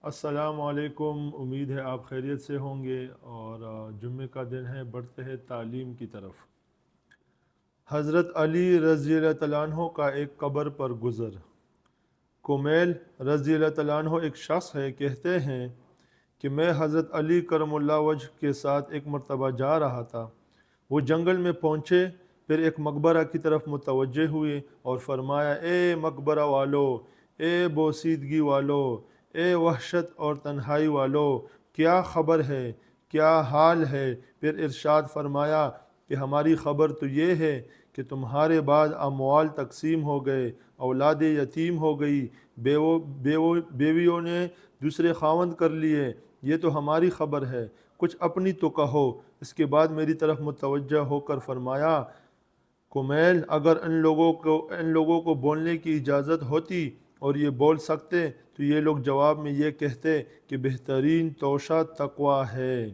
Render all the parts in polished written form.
السلام علیکم، امید ہے آپ خیریت سے ہوں گے اور جمعے کا دن ہے، بڑھتے ہیں تعلیم کی طرف۔ حضرت علی رضی اللہ تعالیٰ عنہ کا ایک قبر پر گزر۔ کمیل رضی اللہ تعالیٰ عنہ ایک شخص ہے، کہتے ہیں کہ میں حضرت علی کرم اللہ وجہ کے ساتھ ایک مرتبہ جا رہا تھا۔ وہ جنگل میں پہنچے، پھر ایک مقبرہ کی طرف متوجہ ہوئے اور فرمایا، اے مقبرہ والو، اے بوسیدگی والو، اے وحشت اور تنہائی والو، کیا خبر ہے، کیا حال ہے؟ پھر ارشاد فرمایا کہ ہماری خبر تو یہ ہے کہ تمہارے بعد اموال تقسیم ہو گئے، اولاد یتیم ہو گئی، بیویوں نے دوسرے خاوند کر لیے، یہ تو ہماری خبر ہے، کچھ اپنی تو کہو۔ اس کے بعد میری طرف متوجہ ہو کر فرمایا، کمیل اگر ان لوگوں کو بولنے کی اجازت ہوتی اور یہ بول سکتے تو یہ لوگ جواب میں یہ کہتے کہ بہترین توشہ تقوی ہے۔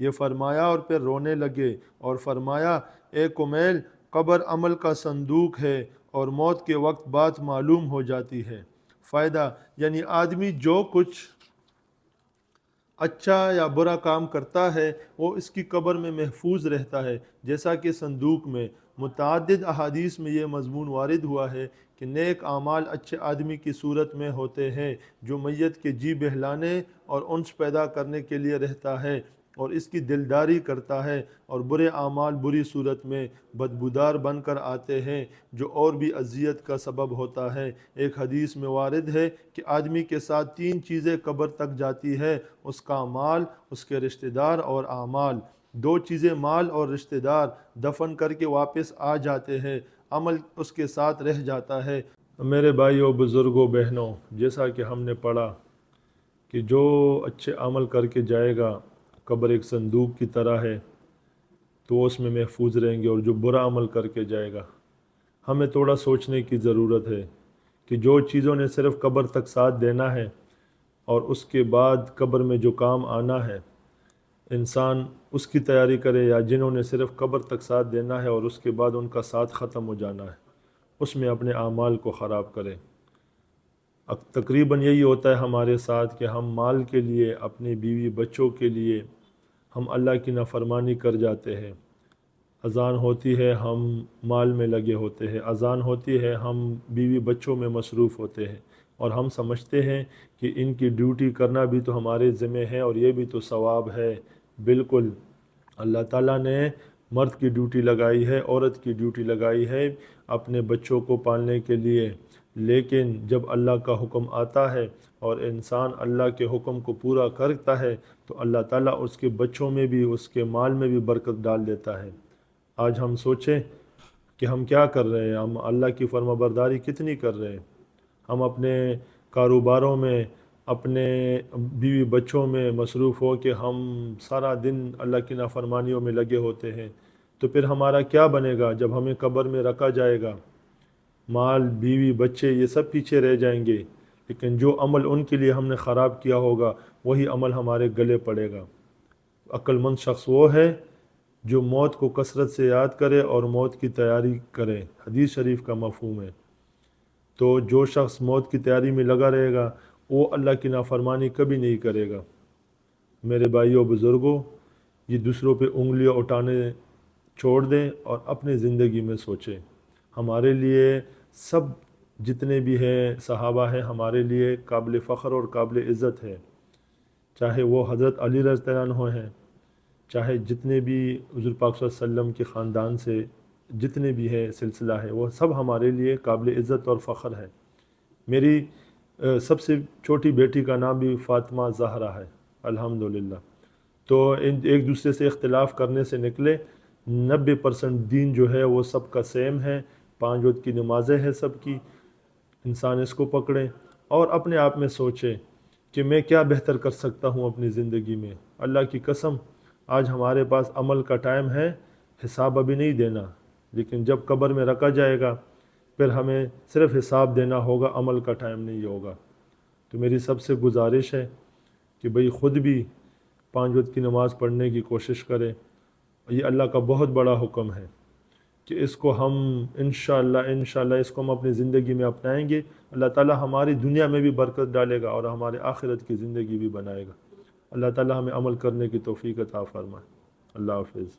یہ فرمایا اور پھر رونے لگے اور فرمایا، اے کمیل قبر عمل کا صندوق ہے اور موت کے وقت بات معلوم ہو جاتی ہے۔ فائدہ، یعنی آدمی جو کچھ اچھا یا برا کام کرتا ہے وہ اس کی قبر میں محفوظ رہتا ہے، جیسا کہ صندوق میں۔ متعدد احادیث میں یہ مضمون وارد ہوا ہے کہ نیک اعمال اچھے آدمی کی صورت میں ہوتے ہیں جو میت کے جی بہلانے اور انس پیدا کرنے کے لیے رہتا ہے اور اس کی دلداری کرتا ہے، اور برے اعمال بری صورت میں بدبودار بن کر آتے ہیں جو اور بھی اذیت کا سبب ہوتا ہے۔ ایک حدیث میں وارد ہے کہ آدمی کے ساتھ 3 چیزیں قبر تک جاتی ہے، اس کا مال، اس کے رشتہ دار اور اعمال۔ 2 چیزیں مال اور رشتہ دار دفن کر کے واپس آ جاتے ہیں، عمل اس کے ساتھ رہ جاتا ہے۔ میرے بھائیوں، بزرگوں، بہنوں، جیسا کہ ہم نے پڑھا کہ جو اچھے عمل کر کے جائے گا قبر ایک صندوق کی طرح ہے تو اس میں محفوظ رہیں گے، اور جو برا عمل کر کے جائے گا۔ ہمیں تھوڑا سوچنے کی ضرورت ہے کہ جو چیزوں نے صرف قبر تک ساتھ دینا ہے اور اس کے بعد قبر میں جو کام آنا ہے، انسان اس کی تیاری کرے، یا جنہوں نے صرف قبر تک ساتھ دینا ہے اور اس کے بعد ان کا ساتھ ختم ہو جانا ہے، اس میں اپنے اعمال کو خراب کرے۔ تقریباً یہی ہوتا ہے ہمارے ساتھ کہ ہم مال کے لیے، اپنی بیوی بچوں کے لیے ہم اللہ کی نافرمانی کر جاتے ہیں۔ اذان ہوتی ہے، ہم مال میں لگے ہوتے ہیں، اذان ہوتی ہے، ہم بیوی بچوں میں مصروف ہوتے ہیں، اور ہم سمجھتے ہیں کہ ان کی ڈیوٹی کرنا بھی تو ہمارے ذمہ ہے اور یہ بھی تو ثواب ہے۔ بالکل، اللہ تعالیٰ نے مرد کی ڈیوٹی لگائی ہے، عورت کی ڈیوٹی لگائی ہے اپنے بچوں کو پالنے کے لیے، لیکن جب اللہ کا حکم آتا ہے اور انسان اللہ کے حکم کو پورا کرتا ہے تو اللہ تعالیٰ اس کے بچوں میں بھی، اس کے مال میں بھی برکت ڈال دیتا ہے۔ آج ہم سوچیں کہ ہم کیا کر رہے ہیں، ہم اللہ کی فرما برداری کتنی کر رہے ہیں۔ ہم اپنے کاروباروں میں، اپنے بیوی بچوں میں مصروف ہو کے ہم سارا دن اللہ کی نافرمانیوں میں لگے ہوتے ہیں، تو پھر ہمارا کیا بنے گا جب ہمیں قبر میں رکھا جائے گا؟ مال، بیوی، بچے یہ سب پیچھے رہ جائیں گے، لیکن جو عمل ان کے لیے ہم نے خراب کیا ہوگا وہی عمل ہمارے گلے پڑے گا۔ عقل مند شخص وہ ہے جو موت کو کثرت سے یاد کرے اور موت کی تیاری کرے، حدیث شریف کا مفہوم ہے۔ تو جو شخص موت کی تیاری میں لگا رہے گا وہ اللہ کی نافرمانی کبھی نہیں کرے گا۔ میرے بھائیوں، بزرگوں، یہ دوسروں پہ انگلیاں اٹھانے چھوڑ دیں اور اپنے زندگی میں سوچیں۔ ہمارے لیے سب جتنے بھی ہیں صحابہ ہیں ہمارے لیے قابل فخر اور قابل عزت ہے، چاہے وہ حضرت علی رضی اللہ عنہ ہیں، چاہے جتنے بھی حضور پاک صلی اللہ علیہ وسلم کے خاندان سے جتنے بھی ہیں سلسلہ ہے، وہ سب ہمارے لیے قابل عزت اور فخر ہے۔ میری سب سے چھوٹی بیٹی کا نام بھی فاطمہ زہرا ہے، الحمدللہ۔ تو ایک دوسرے سے اختلاف کرنے سے نکلے، 90% دین جو ہے وہ سب کا سیم ہے، 5 وقت کی نمازیں ہیں سب کی۔ انسان اس کو پکڑے اور اپنے آپ میں سوچے کہ میں کیا بہتر کر سکتا ہوں اپنی زندگی میں۔ اللہ کی قسم، آج ہمارے پاس عمل کا ٹائم ہے، حساب ابھی نہیں دینا، لیکن جب قبر میں رکھا جائے گا پھر ہمیں صرف حساب دینا ہوگا، عمل کا ٹائم نہیں ہوگا۔ تو میری سب سے گزارش ہے کہ بھئی خود بھی 5 وقت کی نماز پڑھنے کی کوشش کرے، یہ اللہ کا بہت بڑا حکم ہے۔ کہ اس کو ہم انشاءاللہ اس کو ہم اپنی زندگی میں اپنائیں گے، اللہ تعالی ہماری دنیا میں بھی برکت ڈالے گا اور ہمارے آخرت کی زندگی بھی بنائے گا۔ اللہ تعالی ہمیں عمل کرنے کی توفیق عطا فرمائے۔ اللہ حافظ۔